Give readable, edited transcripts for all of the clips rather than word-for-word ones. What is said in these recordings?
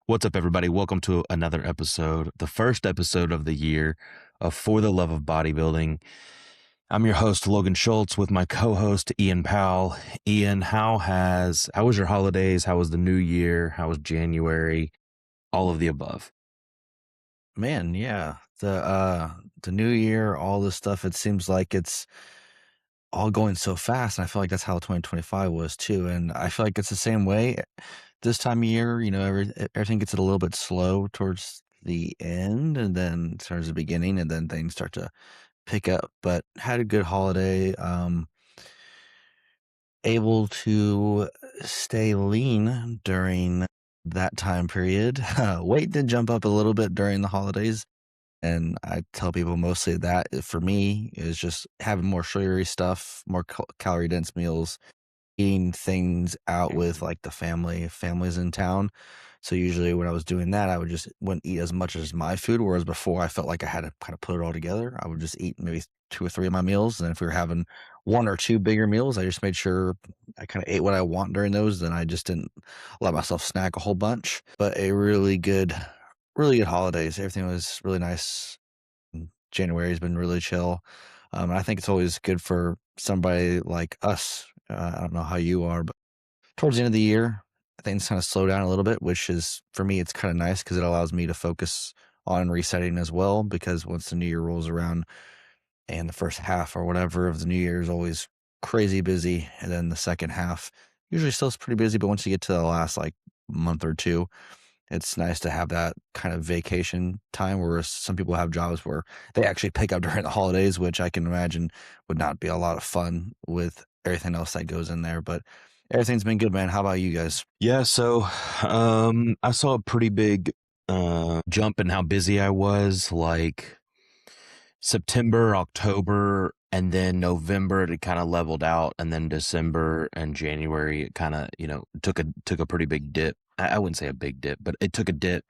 What's up, everybody? Welcome to another episode, the first episode of the year of For the Love of Bodybuilding. I'm your host, Logan Schultz, with my co-host, Ian Powell. Ian, how was your holidays? How was the new year? How was January? All of the above. Man, yeah. The new year, all this stuff, it seems like it's all going so fast. And I feel like that's how 2025 was too. And I feel like it's the same way this time of year, everything gets a little bit slow towards the end and then towards the beginning and then things start to pick up. But had a good holiday. Able to stay lean during that time period. Weight did jump up a little bit during the holidays. And I tell people mostly that for me is just having more sugary stuff, more calorie dense meals, eating things out with like the families in town. So usually when I was doing that, I would just wouldn't eat as much as my food. Whereas before I felt like I had to kind of put it all together. I would just eat maybe two or three of my meals. And if we were having one or two bigger meals, I just made sure I kind of ate what I want during those. Then I just didn't let myself snack a whole bunch. But a really good holidays. Everything was really nice. January has been really chill. And I think it's always good for somebody like us. I don't know how you are, but towards the end of the year, things kind of slow down a little bit, which is for me, it's kind of nice because it allows me to focus on resetting as well. Because once the new year rolls around and the first half or whatever of the new year is always crazy busy, and then the second half usually still is pretty busy, but once you get to the last like month or two, it's nice to have that kind of vacation time where some people have jobs where they actually pick up during the holidays, which I can imagine would not be a lot of fun with everything else that goes in there. But everything's been good, man. How about you guys? Yeah, so I saw a pretty big jump in how busy I was. Like September, October, and then November it kind of leveled out, and then December and January it kind of took a pretty big dip. I wouldn't say a big dip, but it took a dip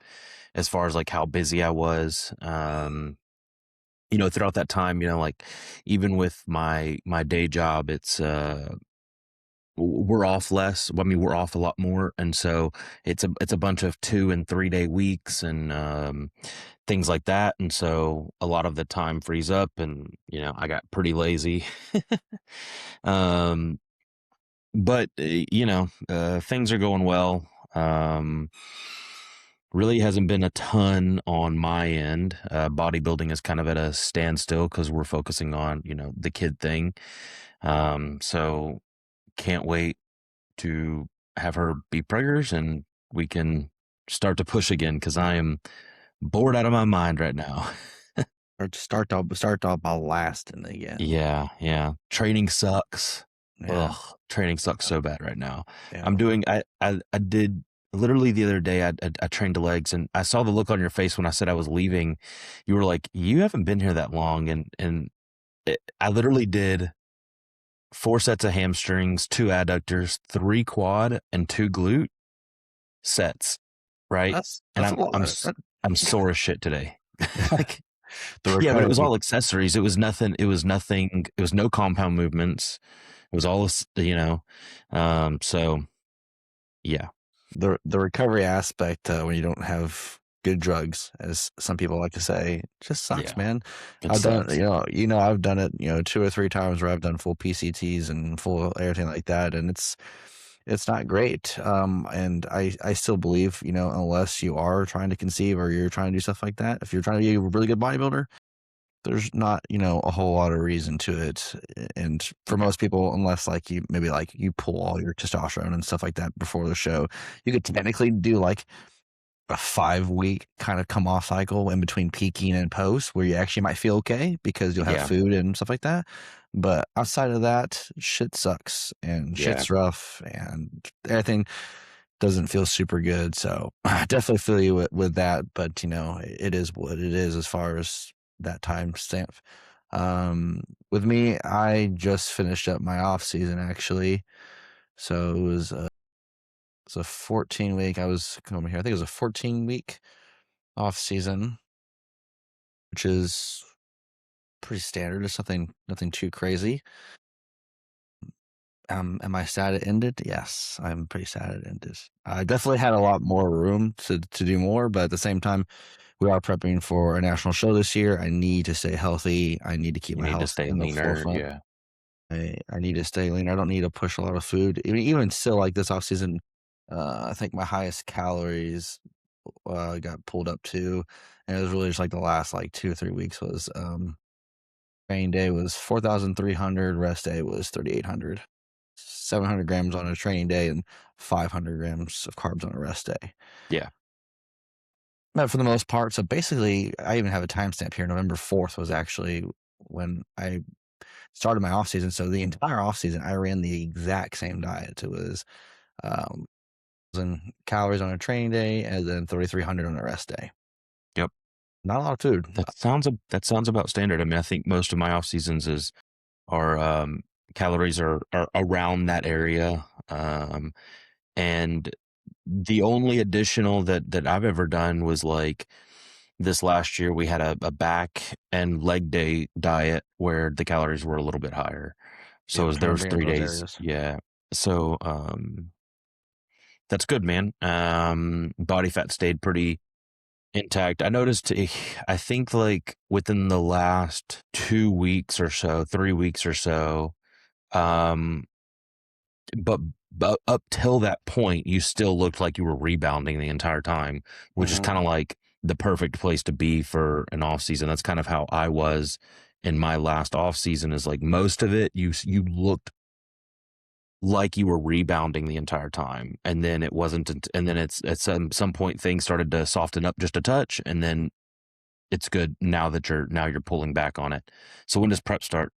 as far as like how busy I was. Throughout that time, like even with my day job, it's we're off less. I mean, we're off a lot more, and so it's a bunch of 2 and 3 day weeks and things like that. And so a lot of the time frees up, and I got pretty lazy. um, but things are going well. Really hasn't been a ton on my end. Bodybuilding is kind of at a standstill because we're focusing on the kid thing. So can't wait to have her be preggers and we can start to push again because I am bored out of my mind right now. Or to start off by lasting again. Yeah. Training sucks. Yeah, Ugh, training sucks so bad right now. yeah. I did literally the other day. I trained the legs, and I saw the look on your face when I said I was leaving. You were like, "You haven't been here that long," and I literally did 4 sets of hamstrings, 2 adductors, 3 quad, and 2 glute sets, right? And That's a lot. I'm sore as shit today. Like, The yeah, but it was recovery all accessories. It was nothing. It was nothing. It was no compound movements. It was all, so yeah, the recovery aspect when you don't have good drugs, as some people like to say, just sucks, yeah, man. it I've done, sucks. I've done it, two or three times where I've done full PCTs and full everything like that, and it's not great. And I still believe, unless you are trying to conceive or you're trying to do stuff like that, if you're trying to be a really good bodybuilder, there's not, a whole lot of reason to it. And for most people, unless like you maybe like you pull all your testosterone and stuff like that before the show, you could technically do like a 5 week kind of come off cycle in between peaking and post where you actually might feel okay because you'll have Yeah, food and stuff like that. But outside of that, shit sucks and yeah, shit's rough and everything doesn't feel super good. So I definitely feel you with that. But it is what it is as far as that time stamp. With me, I just finished up my off season actually. So it was a 14 week. I was coming here. I think it was a 14 week off season, which is pretty standard. It's nothing too crazy. Am I sad it ended? Yes, I'm pretty sad it ended. I definitely had a lot more room to do more, but at the same time, we are prepping for a national show this year. I need to stay healthy. I need to keep You my need to health stay in the leaner. forefront. Yeah. I need to stay lean. I don't need to push a lot of food. Even still, like this off season, I think my highest calories got pulled up to, and it was really just like the last like 2 or 3 weeks was training day was 4,300, rest day was 3,800. 700 grams on a training day and 500 grams of carbs on a rest day. Yeah. But for the most part, so basically, I even have a timestamp here. November 4th was actually when I started my off season. So the entire off season, I ran the exact same diet. It was um, calories on a training day and then 3,300 on a rest day. Yep. Not a lot of food. That sounds about standard. I mean, I think most of my off seasons are calories are around that area. And the only additional that I've ever done was like this last year we had a back and leg day diet where the calories were a little bit higher. So Yep, I there was remember in 3 those days. areas. Yeah. So that's good, man. Body fat stayed pretty intact. I noticed I think like within the last 2 weeks or so, 3 weeks or so, um but up till that point, you still looked like you were rebounding the entire time, which is Hmm. kind of like the perfect place to be for an off season. That's kind of how I was in my last off season. Is like most of it, you looked like you were rebounding the entire time, and then it wasn't. And then it's at some point things started to soften up just a touch, and then it's good now you're pulling back on it. So when does prep start?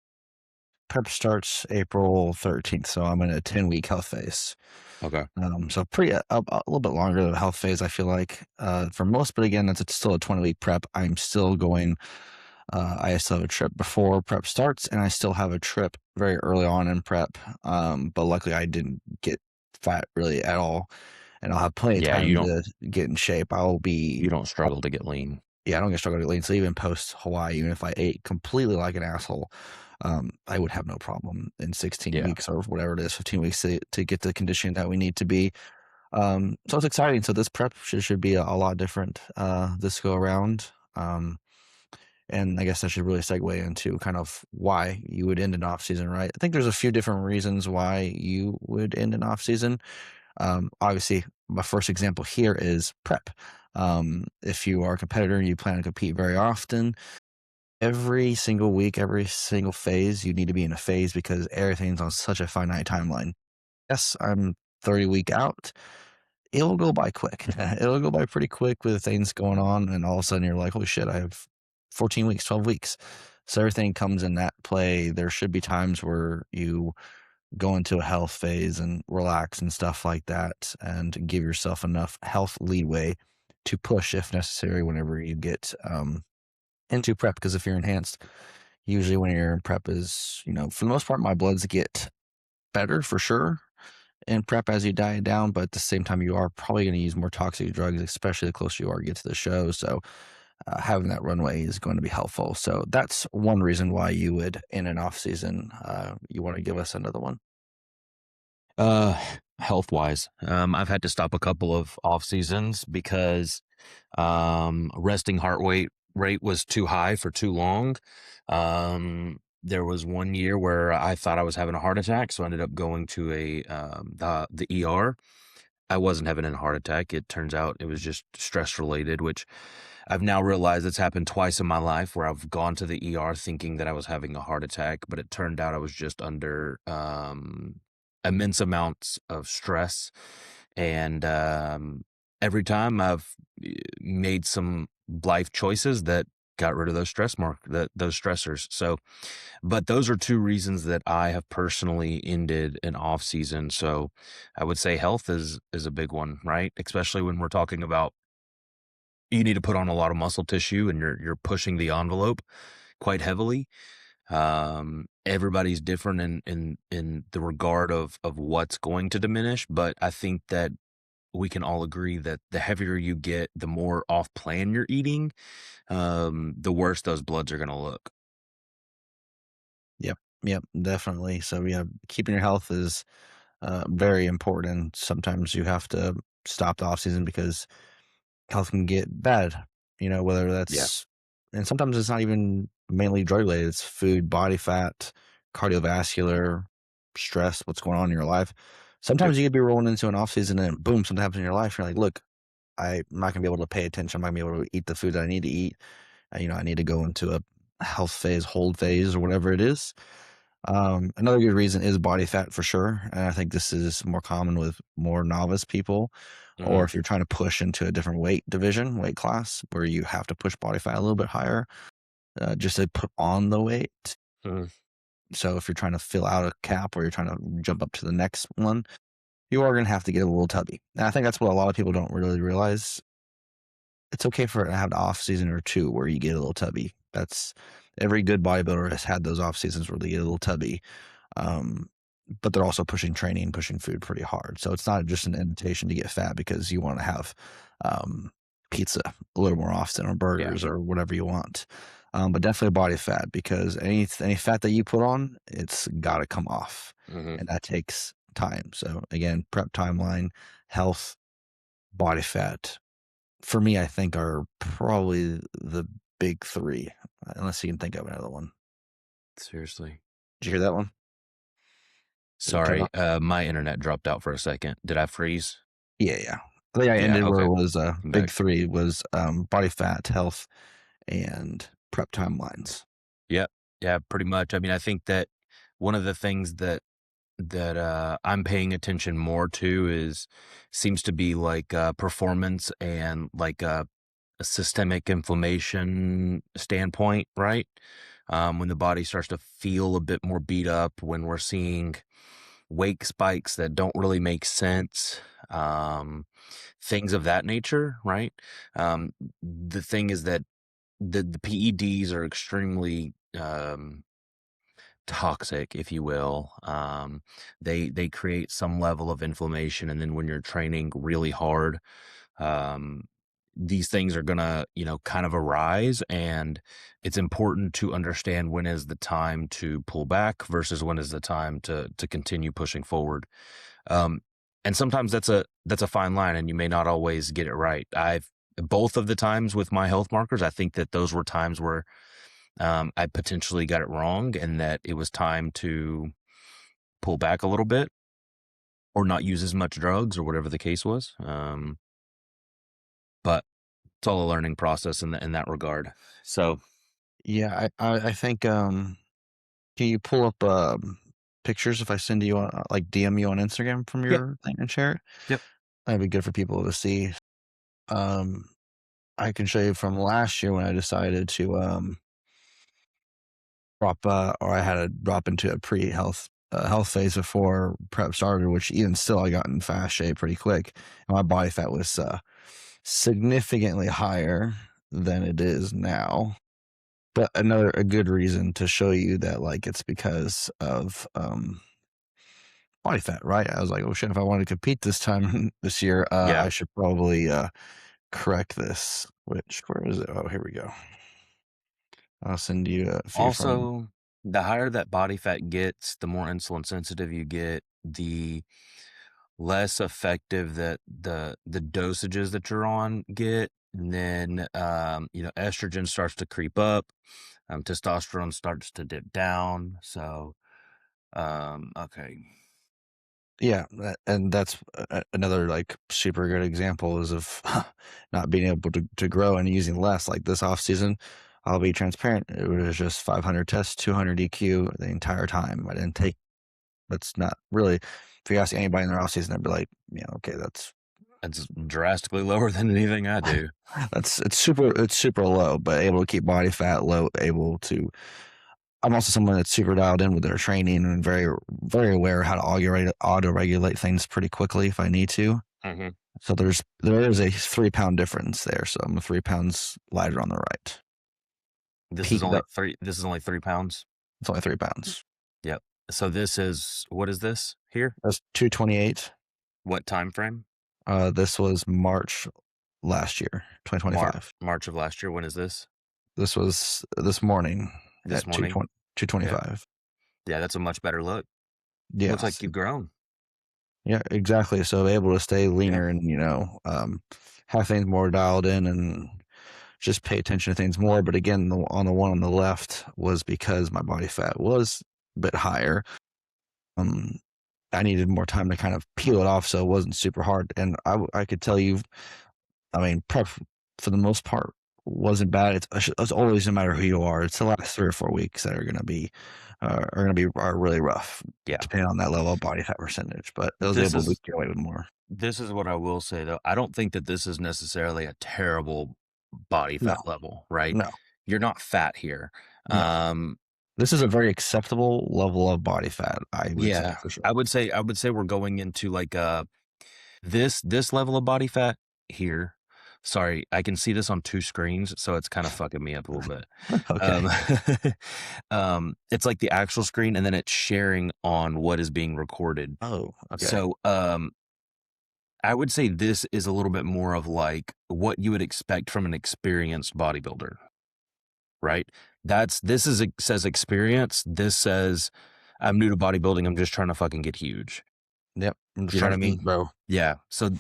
Prep starts April 13th, so I'm in a 10-week health phase. Okay. So pretty a little bit longer of a health phase, I feel like, for most, but again, it's still a 20-week prep. I'm still going. I still have a trip before prep starts, and I still have a trip very early on in prep. But luckily, I didn't get fat really at all, and I'll have plenty of Yeah, time to get in shape. you don't struggle to get lean. Yeah, I don't get struggle to get lean. So even post Hawaii, even if I ate completely like an asshole, I would have no problem in 16 Yeah. weeks or whatever it is, 15 weeks to get the condition that we need to be. So it's exciting. So this prep should be a lot different this go around. And I guess that should really segue into kind of why you would end an off season, right? I think there's a few different reasons why you would end an off season. Obviously, my first example here is prep. If you are a competitor and you plan to compete very often, every single week, every single phase, you need to be in a phase because everything's on such a finite timeline. Yes, I'm 30 week out. It'll go by quick. It'll go by pretty quick with things going on, and all of a sudden you're like, holy shit, I have 14 weeks, 12 weeks. So everything comes in that play. There should be times where you go into a health phase and relax and stuff like that and give yourself enough health leeway to push if necessary whenever you get into prep. Because if you're enhanced, usually when you're in prep is, for the most part, my bloods get better for sure in prep as you diet down, but at the same time, you are probably going to use more toxic drugs, especially the closer you are to get to the show. So having that runway is going to be helpful. So that's one reason why you would in an off season. You want to give us another one? Uh, Health wise, I've had to stop a couple of off seasons because resting rate was too high for too long. There was one year where I thought I was having a heart attack, so I ended up going to the ER. I wasn't having a heart attack. It turns out it was just stress related, which I've now realized it's happened twice in my life where I've gone to the ER thinking that I was having a heart attack, but it turned out I was just under immense amounts of stress. And every time I've made some life choices that got rid of those stressors. So, but those are two reasons that I have personally ended an off season. So I would say health is a big one, right? Especially when we're talking about you need to put on a lot of muscle tissue and you're pushing the envelope quite heavily. Everybody's different in the regard of what's going to diminish, but I think that we can all agree that the heavier you get, the more off plan you're eating, the worse those bloods are going to look. Yep. Yep, definitely. So yeah, keeping your health is very important. Sometimes you have to stop the off season because health can get bad. Whether Yeah. that's and sometimes it's not even mainly drug related. It's food, body fat, cardiovascular, stress, what's going on in your life. Yep. Sometimes you could be rolling into an off season and boom, something happens in your life. You're like, look, I'm not gonna be able to pay attention. I'm not gonna be able to eat the food that I need to eat. I need to go into a health phase, hold phase, or whatever it is. Another good reason is body fat for sure. And I think this is more common with more novice people, or Hmm. if you're trying to push into a different weight division, weight class, where you have to push body fat a little bit higher, just to put on the weight. Hmm. So if you're trying to fill out a cap or you're trying to jump up to the next one, you are going to have to get a little tubby. And I think that's what a lot of people don't really realize. It's okay for it to have an off season or two where you get a little tubby. That's every good bodybuilder has had those off seasons where they get a little tubby. Um, but they're also pushing training, pushing food pretty hard. So it's not just an invitation to get fat because you want to have um, pizza a little more often or Yeah. burgers or whatever you want. But definitely body fat because any fat that you put on, it's got to come off, Hmm. and that takes time. So again, prep timeline, health, body fat. For me, I think are probably the big three, unless you can think of another one. Seriously. Did you hear that one? Did it cut Sorry, off? my internet dropped out for a second. Did I freeze? Yeah, yeah. I think I Yeah. ended where Okay. it was, I'm big back. 3 was, body fat, health, and prep timelines. Yep. Yeah, pretty much. I mean, I think that one of the things that I'm paying attention more to is seems to be like performance and like a systemic inflammation standpoint, right? When the body starts to feel a bit more beat up, when we're seeing wake spikes that don't really make sense, um, things of that nature, right? The thing is that the PEDs are extremely toxic, if you will. They create some level of inflammation, and then when you're training really hard, um, these things are gonna, kind of arise, and it's important to understand when is the time to pull back versus when is the time to continue pushing forward. Um, and sometimes that's a fine line, and you may not always get it right. I've both of the times with my health markers, I think that those were times where I potentially got it wrong and that it was time to pull back a little bit or not use as much drugs or whatever the case was. But it's all a learning process in that regard. So Yeah, I think, can you pull up, pictures if I send you on like, DM you on Instagram from yeah, your thing and share it? yep, That'd be good for people to see. Um, I can show you from last year when I decided to, or I had to drop into a pre-health health phase before prep started, which even still I got in fast shape pretty quick. And my body fat was significantly higher than it is now. But a good reason to show you that like it's because of body fat, right? I was like, oh shit, if I want to compete this time this year, yeah. I should probably correct this. Which where is it? Oh, here we go. I'll send you a few from. Also, the higher that body fat gets, the more insulin sensitive you get, the less effective that the dosages that you're on get. And then estrogen starts to creep up, testosterone starts to dip down. So okay. Yeah, and that's another like super good example is of not being able to grow and using less. Like this off season, I'll be transparent. It was just 500 tests, 200 EQ the entire time. I didn't take. That's not really. If you ask anybody in their off season, they'd be like, yeah, okay, That's drastically lower than anything I do. it's super low, but able to keep body fat low, able to. I'm also someone that's super dialed in with their training and very very aware how to auto regulate things pretty quickly if I need to. Hmm. So there is a 3 pound difference there. So I'm 3 pounds lighter on the right. This is Peak only that three. This is only 3 pounds. it's only 3 pounds. Yep. So this is what is this here? That's 228. What time frame? This was March last year, March 2025. March of last year. When is this? This was this morning This at morning. 220, Yeah. 225. Yeah, that's a much better look. Looks like Yes. you've grown. Yeah, exactly. So able to stay Yeah. leaner and, have things more dialed in and just pay attention to things more. But again, on the one on the left was because my body fat was a bit higher. Um, I needed more time to kind of peel it off, so it wasn't super hard. And I could tell you, I mean, prep for the most part wasn't bad. It's always, no matter who you are, it's the last 3 or 4 weeks that are really rough, Yeah. depending on that level of body fat percentage. But I was This able to is get away with more. this is what I will say though. I don't think that this is necessarily a terrible body No, fat level, right? no, You're not fat here. no. Um, This is a very acceptable level of body fat, I would say yeah, for sure. I would say we're going into like this level of body fat here. Sorry, I can see this on two screens, so it's kind of fucking me up a little bit. Okay. Um, it's like the actual screen, and then it's sharing on what is being recorded. Oh, okay. So, I would say this is a little bit more of like what you would expect from an experienced bodybuilder, right? It says experience. This says I'm new to bodybuilding. I'm just trying to fucking get huge. Yep. I'm just You know what trying I to eat, mean? bro. Yeah. So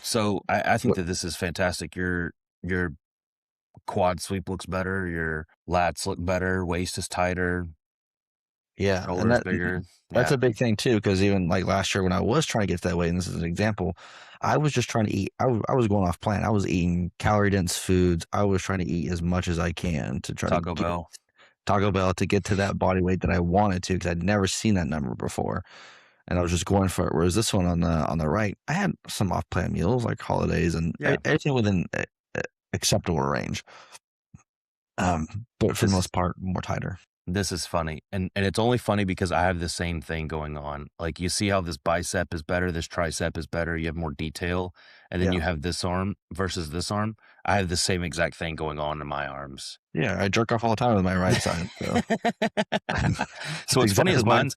I think What? that this is fantastic. Your quad sweep looks better. Your lats look better. Waist is tighter. Yeah, and Shoulders bigger. that's Yeah. a big thing too, because even like last year when I was trying to get to that weight, and this is an example, I was just trying to eat. I was going off plan. I was eating calorie dense foods. I was trying to eat as much as I can to try to Taco get Bell. Taco Bell to get to that body weight that I wanted to, because I'd never seen that number before, and I was just going for it. Whereas this one on the right, I had some off plan meals like holidays and Yeah. everything within acceptable range. But for the This is most part, more tighter. this is funny. And it's only funny because I have the same thing going on. Like you see how this bicep is better, this tricep is better, you have more detail, and then Yeah. you have this arm versus this arm. I have the same exact thing going on in my arms. Yeah, I jerk off all the time with my right side, so So that's what's funny exactly is why.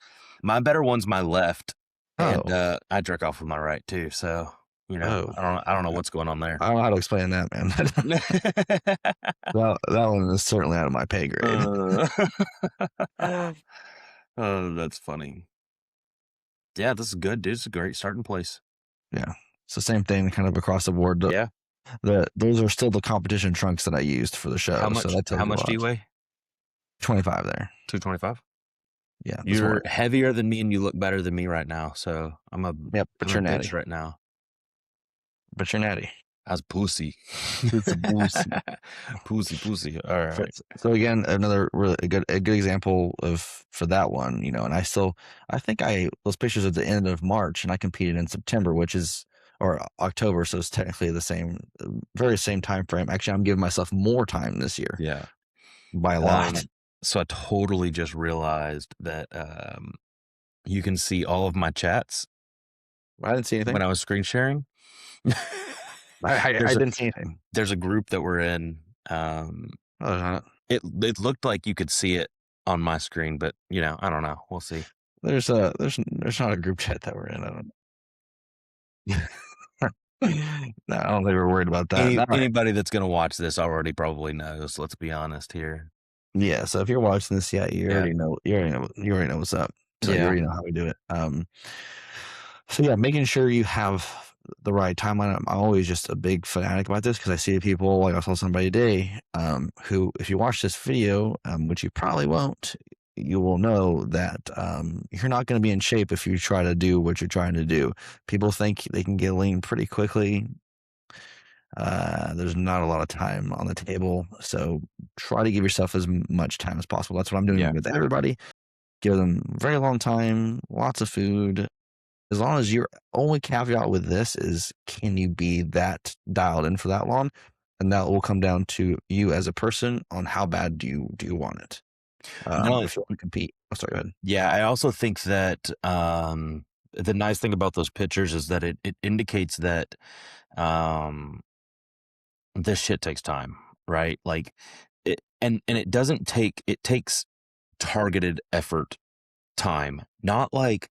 my better one's my left, and Oh, I jerk off with my right too. So oh, I don't know what's going on there. I don't know how to explain that, man. That one is certainly out of my pay grade. uh, oh, that's funny. Yeah, this is good, dude. It's a great starting place. Yeah, it's the same thing kind of across the board. Yeah. Those are still the competition trunks that I used for the How show, so much? that How tells you a much do you lot. weigh? 25 there. 225. Yeah, that's You're more. heavier than me, and you look better than me right now. So Yep, but I'm a you're bitch natty. right now. But you're natty. How's pussy? It's a boost. Pussy. All right. So again, another really a good example of for that one, and I think I those pictures at the end of March, and I competed in September, which is or October, so it's technically the same, very same time frame. Actually, I'm giving myself more time this year Yeah. by a lot. So I totally just realized that you can see all of my chats I didn't see anything. when I was screen sharing. I there's a didn't see anything. there's a group that we're in. Oh, there's not. It looked like you could see it on my screen, but I don't know. We'll see. There's not a group chat that we're in. I don't. No, I don't think we're worried about that. All right. Anybody that's gonna watch this already probably knows. Let's be honest here. Yeah. So if you're watching this, yeah, you Yeah. already know. You already know what's up. So you Yeah. already know how we do it. So yeah, making sure you have the right timeline. I'm always just a big fanatic about this because I see people, like I saw somebody today, who, if you watch this video, which you probably won't, you will know that you're not going to be in shape if you try to do what you're trying to do. People think they can get lean pretty quickly. There's not a lot of time on the table, so try to give yourself as much time as possible. That's what I'm doing Yeah. with everybody. Give them very long time, lots of food. As long as your only caveat with this is, can you be that dialed in for that long? And that will come down to you as a person on how bad do you want it. No, If you want to compete. Oh, sorry, go ahead. yeah, I also think that the nice thing about those pictures is that it indicates that um, this shit takes time, right? Like and it doesn't take it takes targeted effort time. Not like,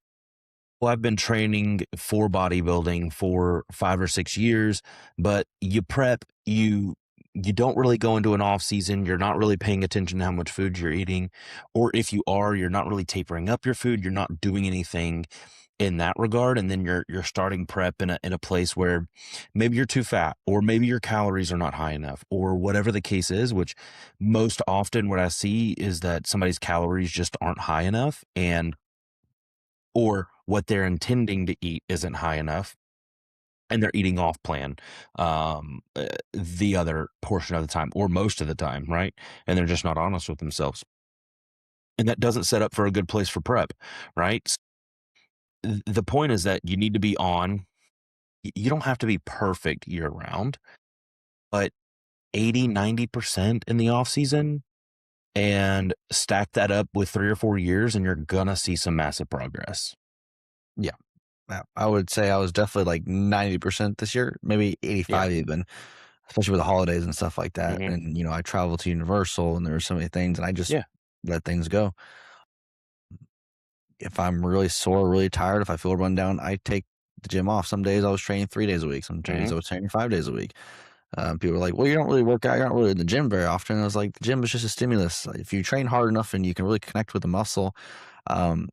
well, I've been training for bodybuilding for 5 or 6 years, but you prep, you you don't really go into an off season. You're not really paying attention to how much food you're eating, or if you are, you're not really tapering up your food. You're not doing anything in that regard, and then you're starting prep in a place where maybe you're too fat, or maybe your calories are not high enough, or whatever the case is. Which most often what I see is that somebody's calories just aren't high enough, and or what they're intending to eat isn't high enough, and they're eating off plan the other portion of the time, or most of the time, right? And they're just not honest with themselves, and that doesn't set up for a good place for prep, right? The point is that you need to be on. You don't have to be perfect year round, but 80-90% in the off season, and stack that up with 3 or 4 years, and you're gonna see some massive progress. Yeah. Yeah, I would say I was definitely like 90% this year, maybe Yeah. 85 even, especially with the holidays and stuff like that. Hmm. And, I traveled to Universal and there were so many things and I just Yeah. let things go. If I'm really sore, really tired, if I feel run down, I take the gym off. Some days I was training 3 days a week. Some days Hmm. I was training 5 days a week. People were like, well, you don't really work out. You're not really in the gym very often. I was like, the gym is just a stimulus. Like, if you train hard enough and you can really connect with the muscle,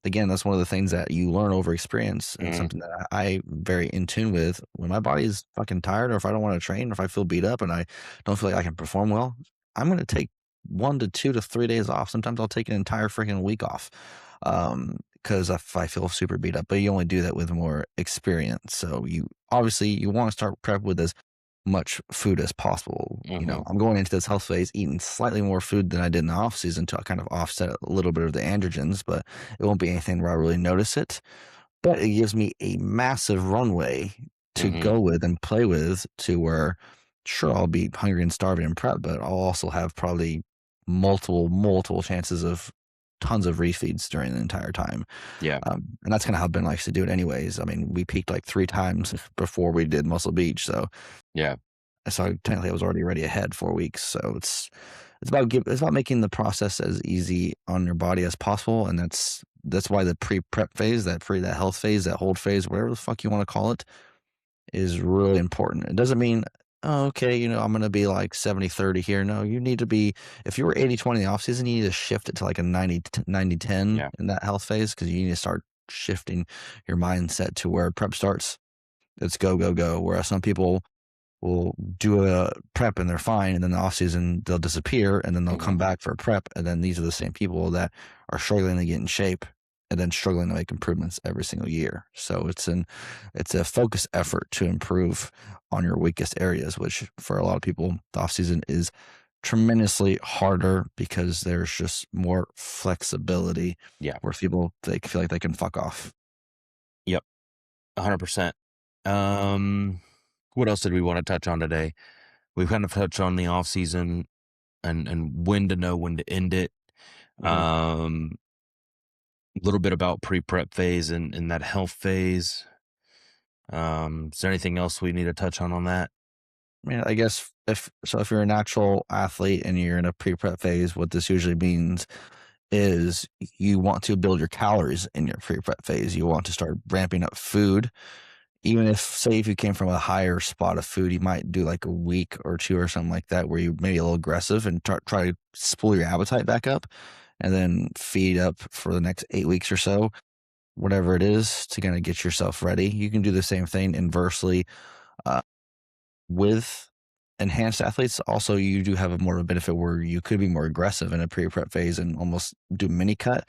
again, that's one of the things that you learn over experience and Hmm. something that I'm very in tune with. When my body is fucking tired or if I don't want to train or if I feel beat up and I don't feel like I can perform well, I'm going to take 1 to 2 to 3 days off. Sometimes I'll take an entire freaking week off. Because if I feel super beat up, but you only do that with more experience. So you obviously you want to start prep with as much food as possible. Hmm. I'm going into this health phase eating slightly more food than I did in the off season to kind of offset a little bit of the androgens, but it won't be anything where I really notice it. But it gives me a massive runway to Hmm. go with and play with to where sure I'll be hungry and starving in prep, but I'll also have probably multiple chances of tons of refeeds during the entire time. Yeah. And that's kind of how Ben likes to do it anyways. I mean, we peaked like 3 times before we did Muscle Beach. Yeah. So technically I was already ahead 4 weeks. So it's about making the process as easy on your body as possible. And that's why the pre-prep phase, that health phase, that hold phase, whatever the fuck you want to call it, is really important. It doesn't mean, oh, okay, I'm going to be like 70-30 here. No, you need to be, if you were 80-20 in the off season, you need to shift it to like a 90-10 Yeah. in that health phase because you need to start shifting your mindset to where prep starts. It's go, go, go. Whereas some people will do a prep and they're fine, and then the off season they'll disappear, and then they'll Hmm. come back for a prep, and then these are the same people that are struggling to get in shape and then struggling to make improvements every single year. So it's a focus effort to improve on your weakest areas, which for a lot of people, the off season is tremendously harder because there's just more flexibility Yeah. where people they feel like they can fuck off. Yep. 100%. Um, what else did we want to touch on today? We've kind of touched on the off season, and when to know when to end it. Mhm. A little bit about pre-prep phase and that health phase. Is there anything else we need to touch on that? I mean, I guess if you're a natural athlete and you're in a pre-prep phase, what this usually means is you want to build your calories in your pre-prep phase. You want to start ramping up food. Even if, say, if you came from a higher spot of food, you might do like a week or two or something like that, where you maybe a little aggressive and try to spool your appetite back up, and then feed up for the next 8 weeks or so, whatever it is, to kind of get yourself ready. You can do the same thing inversely uh, with enhanced athletes. Also, you do have a more of a benefit where you could be more aggressive in a pre-prep phase and almost do mini cut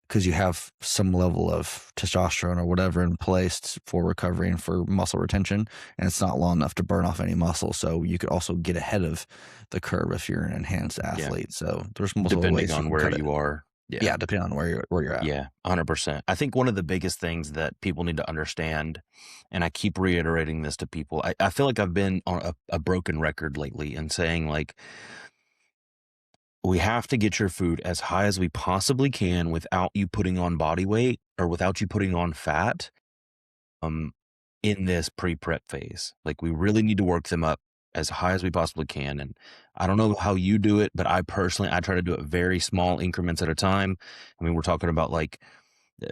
because you have some level of testosterone or whatever in place for recovery and for muscle retention, and it's not long enough to burn off any muscle. So you could also get ahead of the curve if you're an enhanced Yeah. athlete. So there's multiple Depending ways you on can where cut it. you are. Yeah. Yeah, depending on where you're at. Yeah. 100%. I think one of the biggest things that people need to understand, and I keep reiterating this to people, I feel like I've been on a broken record lately and saying, like, we have to get your food as high as we possibly can without you putting on body weight or without you putting on fat. Um, in this pre-prep phase. Like, we really need to work them up as high as we possibly can. And I don't know how you do it, but I try to do it very small increments at a time. I mean, we're talking about like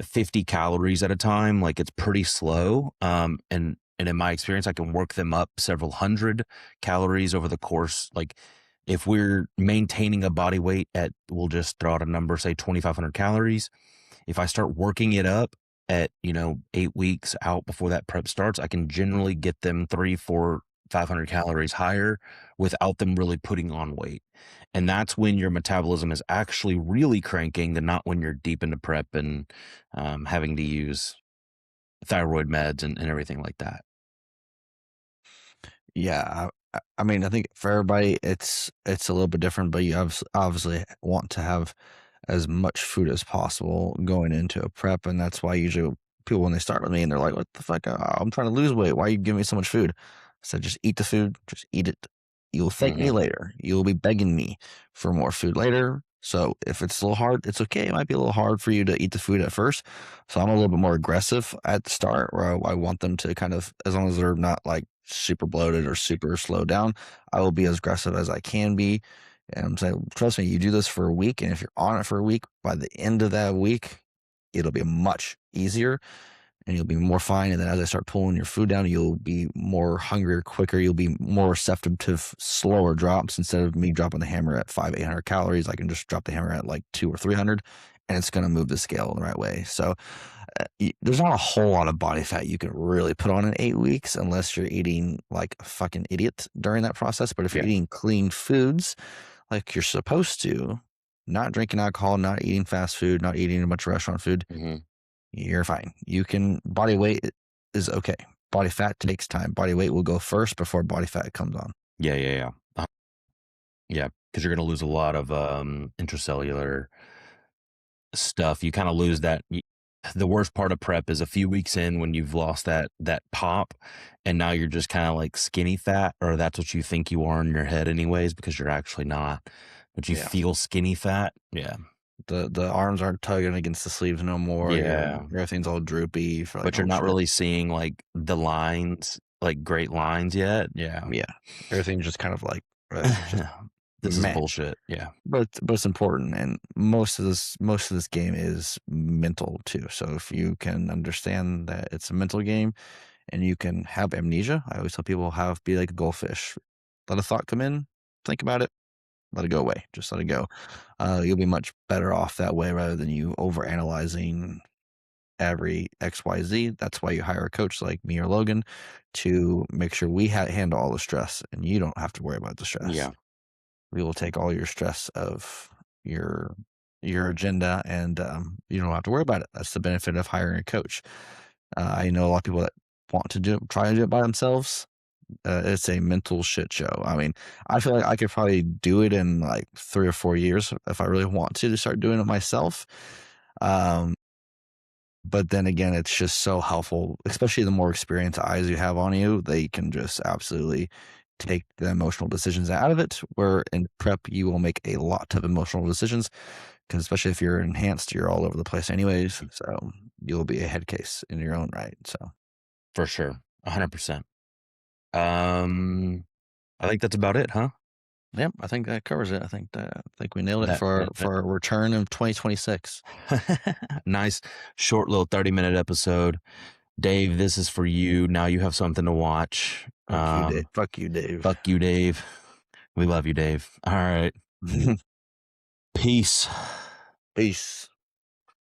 50 calories at a time. Like, it's pretty slow. And And in my experience, I can work them up several hundred calories over the course. Like if we're maintaining a body weight at, we'll just throw out a number, say 2,500 calories. If I start working it up at, 8 weeks out before that prep starts, I can generally get them 3, 4, 500 calories higher without them really putting on weight. And that's when your metabolism is actually really cranking, and not when you're deep into prep and having to use thyroid meds and everything like that. Yeah, I mean, I think for everybody, it's a little bit different, but you obviously want to have as much food as possible going into a prep, and that's why usually people, when they start with me and they're like, "What the fuck? I'm trying to lose weight. Why are you giving me so much food?" I said, "Just eat the food. Just eat it. You'll thank me Hmm. later. You'll be begging me for more food later." So if it's a little hard, it's okay. It might be a little hard for you to eat the food at first. So I'm a little bit more aggressive at the start, where I want them to kind of, as long as they're not like super bloated or super slowed down, I will be as aggressive as I can be. And I'm saying, trust me, you do this for a week, and if you're on it for a week, by the end of that week, it'll be much easier and you'll be more fine. And then as I start pulling your food down, you'll be more hungrier, quicker. You'll be more receptive to slower drops. Instead of me dropping the hammer at 800 calories, I can just drop the hammer at like 200 or 300, and it's going to move the scale the right way. So there's not a whole lot of body fat you can really put on in 8 weeks unless you're eating like a fucking idiot during that process. But if you're Yeah. eating clean foods like you're supposed to, not drinking alcohol, not eating fast food, not eating a bunch of restaurant food, Hmm. you're fine. You can, body weight is okay. Body fat takes time. Body weight will go first before body fat comes on. Yeah. Yeah. Yeah. Yeah. Because you're going to lose a lot of intracellular stuff. You kind of lose that. The worst part of prep is a few weeks in when you've lost that pop, and now you're just kind of like skinny fat, or that's what you think you are in your head anyways, because you're actually not, but you Yeah. feel skinny fat. Yeah. The arms aren't tugging against the sleeves no more. Yeah. Everything's all droopy for like, But you're oh not shit. really seeing like the lines, like great lines yet. Yeah. Yeah. Everything's just kind of like just This is meh. bullshit. Yeah. But it's important, and most of this game is mental too. So if you can understand that it's a mental game and you can have amnesia, I always tell people, be like a goldfish. Let a thought come in, think about it, let it go away. Just let it go. You'll be much better off that way rather than you over analyzing every XYZ. That's why you hire a coach like me or Logan to make sure we handle all the stress and you don't have to worry about the stress. Yeah. We will take all your stress of your agenda, and you don't have to worry about it. That's the benefit of hiring a coach. I know a lot of people that want to try to do it by themselves. It's a mental shit show. I mean, I feel like I could probably do it in like 3 or 4 years if I really want to start doing it myself. Um, but then again, it's just so helpful, especially the more experienced eyes you have on you. They can just absolutely take the emotional decisions out of it. Where in prep, you will make a lot of emotional decisions because, especially if you're enhanced, you're all over the place, anyways. So you'll be a head case in your own right. So, For sure. 100%. Um, I think that's about it, huh? yeah, I think that covers it. I think we nailed it That, for that, that. our return of 2026. Nice, short little 30-minute episode. Dave, this is for you. Now you have something to watch. Fuck you, Dave. Fuck you, Dave. Fuck you, Dave. We love you, Dave. All right. Peace. Peace.